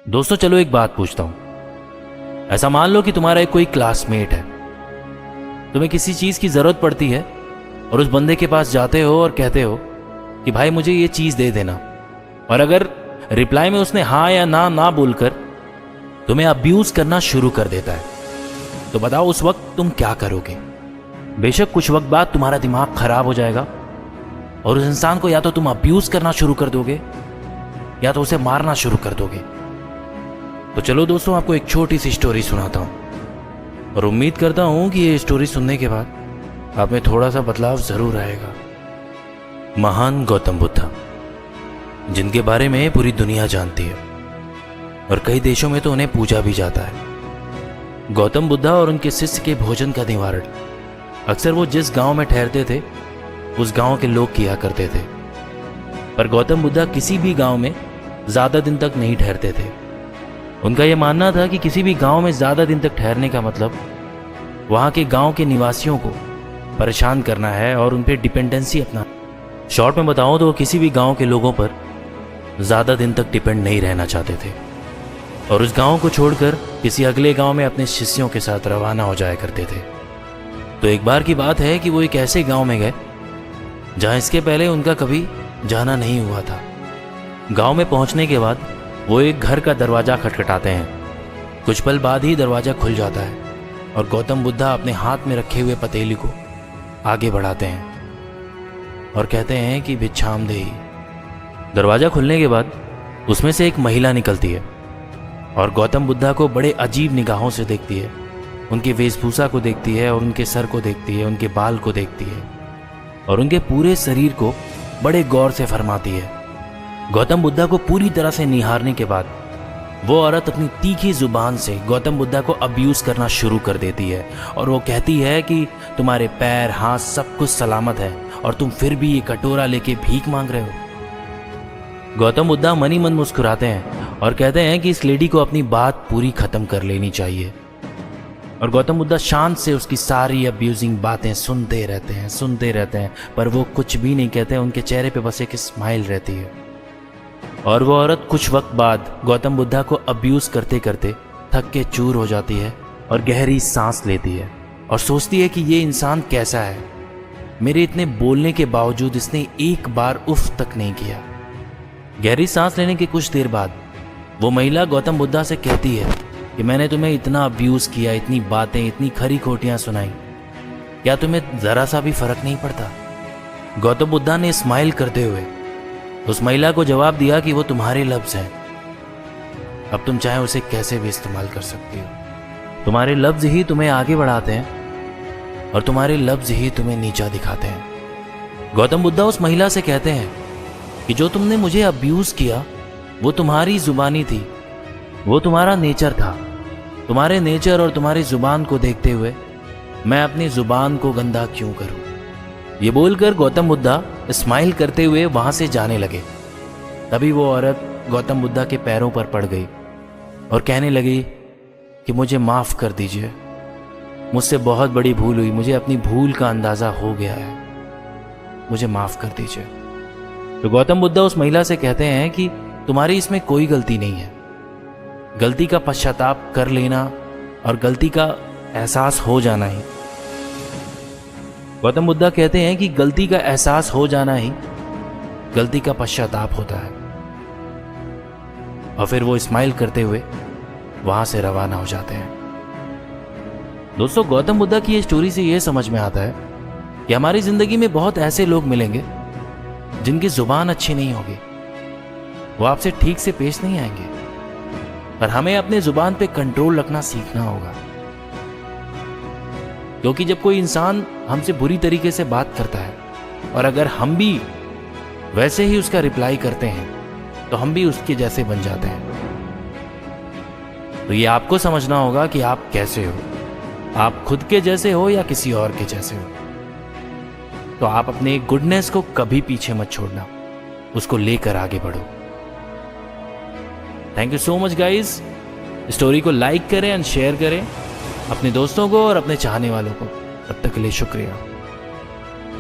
दोस्तों चलो एक बात पूछता हूं। ऐसा मान लो कि तुम्हारा एक कोई क्लासमेट है, तुम्हें किसी चीज की जरूरत पड़ती है और उस बंदे के पास जाते हो और कहते हो कि भाई मुझे ये चीज दे देना, और अगर रिप्लाई में उसने हाँ या ना बोलकर तुम्हें अब्यूज करना शुरू कर देता है, तो बताओ उस वक्त तुम क्या करोगे? बेशक कुछ वक्त बाद तुम्हारा दिमाग खराब हो जाएगा और उस इंसान को या तो तुम अब्यूज करना शुरू कर दोगे या तो उसे मारना शुरू कर दोगे। तो चलो दोस्तों, आपको एक छोटी सी स्टोरी सुनाता हूं और उम्मीद करता हूं कि ये स्टोरी सुनने के बाद आप में थोड़ा सा बदलाव जरूर आएगा। महान गौतम बुद्ध, जिनके बारे में पूरी दुनिया जानती है और कई देशों में तो उन्हें पूजा भी जाता है। गौतम बुद्धा और उनके शिष्य के भोजन का निवारण अक्सर वो जिस गांव में ठहरते थे उस गांव के लोग किया करते थे, पर गौतम बुद्धा किसी भी गांव में ज्यादा दिन तक नहीं ठहरते थे। उनका यह मानना था कि किसी भी गांव में ज्यादा दिन तक ठहरने का मतलब वहां के गांव के निवासियों को परेशान करना है और उन पर डिपेंडेंसी अपना। शॉर्ट में बताऊं तो वो किसी भी गांव के लोगों पर ज्यादा दिन तक डिपेंड नहीं रहना चाहते थे और उस गांव को छोड़कर किसी अगले गांव में अपने शिष्यों के साथ रवाना हो जाया करते थे। तो एक बार की बात है कि वो एक ऐसे गांव में गए जहां इसके पहले उनका कभी जाना नहीं हुआ था। गांव में पहुंचने के बाद वो एक घर का दरवाजा खटखटाते हैं। कुछ पल बाद ही दरवाजा खुल जाता है और गौतम बुद्धा अपने हाथ में रखे हुए पतीली को आगे बढ़ाते हैं और कहते हैं कि भिक्षाम देहि। दरवाजा खुलने के बाद उसमें से एक महिला निकलती है और गौतम बुद्धा को बड़े अजीब निगाहों से देखती है। उनकी वेशभूषा को देखती है और उनके सर को देखती है, उनके बाल को देखती है और उनके पूरे शरीर को बड़े गौर से फरमाती है। गौतम बुद्धा को पूरी तरह से निहारने के बाद वो औरत अपनी तीखी जुबान से गौतम बुद्धा को अब्यूज करना शुरू कर देती है और वो कहती है कि तुम्हारे पैर हाथ सब कुछ सलामत है और तुम फिर भी ये कटोरा लेके भीख मांग रहे हो। गौतम बुद्धा मन ही मन मुस्कुराते हैं और कहते हैं कि इस लेडी को अपनी बात पूरी खत्म कर लेनी चाहिए। और गौतम बुद्धा शांत से उसकी सारी अब्यूजिंग बातें सुनते रहते हैं, पर वो कुछ भी नहीं कहते। उनके चेहरे पे बस एक स्माइल रहती है और वो औरत कुछ वक्त बाद गौतम बुद्धा को अब्यूज करते करते थक के चूर हो जाती है और गहरी सांस लेती है और सोचती है कि ये इंसान कैसा है, मेरे इतने बोलने के बावजूद इसने एक बार उफ तक नहीं किया। गहरी सांस लेने के कुछ देर बाद वो महिला गौतम बुद्धा से कहती है कि मैंने तुम्हें इतना अब्यूज किया, इतनी बातें, इतनी खरी खोटियां सुनाई, क्या तुम्हें जरा सा भी फर्क नहीं पड़ता? गौतम बुद्धा ने स्माइल करते हुए उस महिला को जवाब दिया कि वो तुम्हारे लफ्ज हैं, अब तुम चाहे उसे कैसे भी इस्तेमाल कर सकती हो। तुम्हारे लफ्ज ही तुम्हें आगे बढ़ाते हैं और तुम्हारे लफ्ज ही तुम्हें नीचा दिखाते हैं। गौतम बुद्धा उस महिला से कहते हैं कि जो तुमने मुझे अब्यूज किया वो तुम्हारी जुबानी थी, वो तुम्हारा नेचर था। तुम्हारे नेचर और तुम्हारी जुबान को देखते हुए मैं अपनी जुबान को गंदा क्यों करूं? ये बोलकर गौतम बुद्धा स्माइल करते हुए वहां से जाने लगे। तभी वो औरत गौतम बुद्धा के पैरों पर पड़ गई और कहने लगी कि मुझे माफ कर दीजिए, मुझसे बहुत बड़ी भूल हुई, मुझे अपनी भूल का अंदाजा हो गया है, मुझे माफ कर दीजिए। तो गौतम बुद्धा उस महिला से कहते हैं कि तुम्हारी इसमें कोई गलती नहीं है। गलती का पश्चाताप कर लेना और गलती का एहसास हो जाना ही, गौतम बुद्धा कहते हैं कि गलती का एहसास हो जाना ही गलती का पश्चाताप होता है। और फिर वो स्माइल करते हुए वहां से रवाना हो जाते हैं। दोस्तों, गौतम बुद्धा की ये स्टोरी से ये समझ में आता है कि हमारी जिंदगी में बहुत ऐसे लोग मिलेंगे जिनकी जुबान अच्छी नहीं होगी, वो आपसे ठीक से पेश नहीं आएंगे, पर हमें अपने जुबान पे कंट्रोल रखना सीखना होगा। क्योंकि जब कोई इंसान हमसे बुरी तरीके से बात करता है और अगर हम भी वैसे ही उसका रिप्लाई करते हैं तो हम भी उसके जैसे बन जाते हैं। तो ये आपको समझना होगा कि आप कैसे हो, आप खुद के जैसे हो या किसी और के जैसे हो। तो आप अपने गुडनेस को कभी पीछे मत छोड़ना, उसको लेकर आगे बढ़ो। Thank you so much guys. Story को लाइक करें एंड शेयर करें अपने दोस्तों को और अपने चाहने वालों को। तब तक के लिए शुक्रिया।